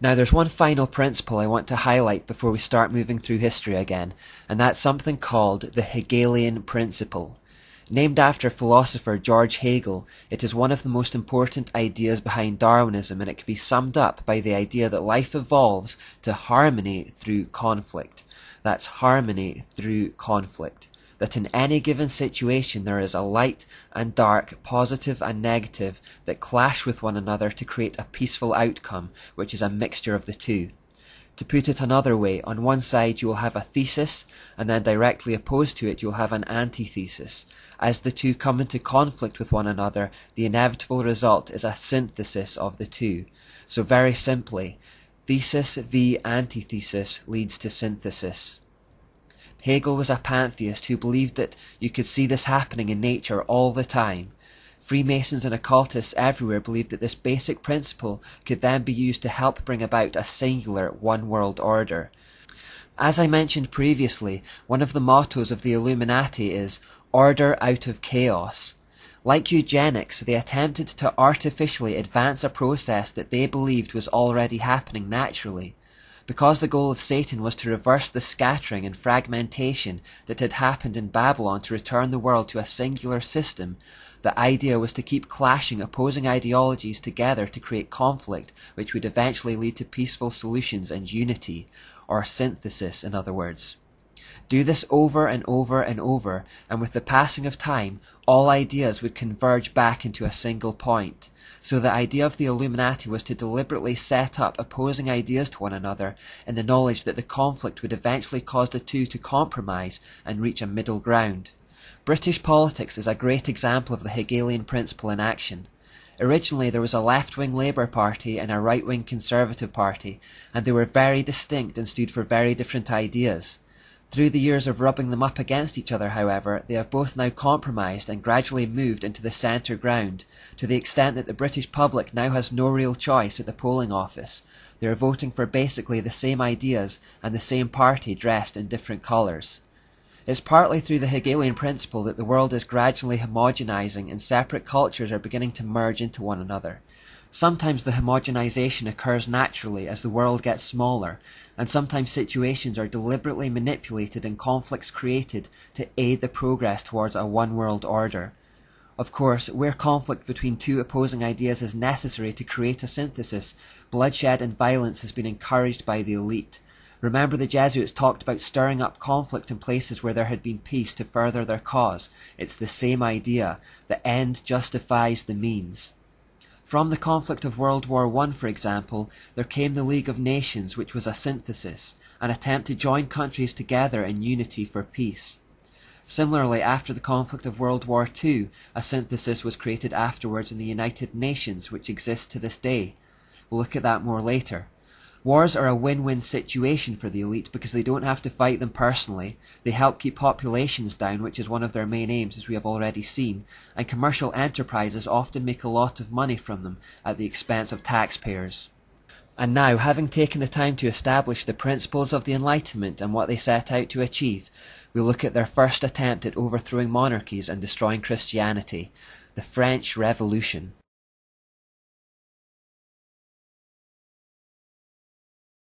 Now there's one final principle I want to highlight before we start moving through history again, and that's something called the Hegelian principle. Named after philosopher George Hegel, it is one of the most important ideas behind Darwinism, and it can be summed up by the idea that life evolves to harmony through conflict. That's harmony through conflict. That in any given situation there is a light and dark, positive and negative, that clash with one another to create a peaceful outcome, which is a mixture of the two. To put it another way, on one side you will have a thesis, and then directly opposed to it you will have an antithesis. As the two come into conflict with one another, the inevitable result is a synthesis of the two. So very simply, thesis v antithesis leads to synthesis. Hegel was a pantheist who believed that you could see this happening in nature all the time. Freemasons and occultists everywhere believed that this basic principle could then be used to help bring about a singular one-world order. As I mentioned previously, one of the mottos of the Illuminati is "order out of chaos." Like eugenics, they attempted to artificially advance a process that they believed was already happening naturally. Because the goal of Satan was to reverse the scattering and fragmentation that had happened in Babylon to return the world to a singular system, the idea was to keep clashing opposing ideologies together to create conflict, which would eventually lead to peaceful solutions and unity, or synthesis in other words. Do this over and over and over, and with the passing of time, all ideas would converge back into a single point. So the idea of the Illuminati was to deliberately set up opposing ideas to one another in the knowledge that the conflict would eventually cause the two to compromise and reach a middle ground. British politics is a great example of the Hegelian principle in action. Originally there was a left-wing Labour Party and a right-wing Conservative Party, and they were very distinct and stood for very different ideas. Through the years of rubbing them up against each other, however, they have both now compromised and gradually moved into the centre ground, to the extent that the British public now has no real choice at the polling office. They are voting for basically the same ideas and the same party dressed in different colours. It's partly through the Hegelian principle that the world is gradually homogenizing and separate cultures are beginning to merge into one another. Sometimes the homogenization occurs naturally as the world gets smaller, and sometimes situations are deliberately manipulated and conflicts created to aid the progress towards a one-world order. Of course, where conflict between two opposing ideas is necessary to create a synthesis, bloodshed and violence has been encouraged by the elite. Remember, the Jesuits talked about stirring up conflict in places where there had been peace to further their cause. It's the same idea. The end justifies the means. From the conflict of World War I, for example, there came the League of Nations, which was a synthesis, an attempt to join countries together in unity for peace. Similarly, after the conflict of World War II, a synthesis was created afterwards in the United Nations, which exists to this day. We'll look at that more later. Wars are a win-win situation for the elite because they don't have to fight them personally, they help keep populations down, which is one of their main aims as we have already seen, and commercial enterprises often make a lot of money from them at the expense of taxpayers. And now, having taken the time to establish the principles of the Enlightenment and what they set out to achieve, we'll look at their first attempt at overthrowing monarchies and destroying Christianity, the French Revolution.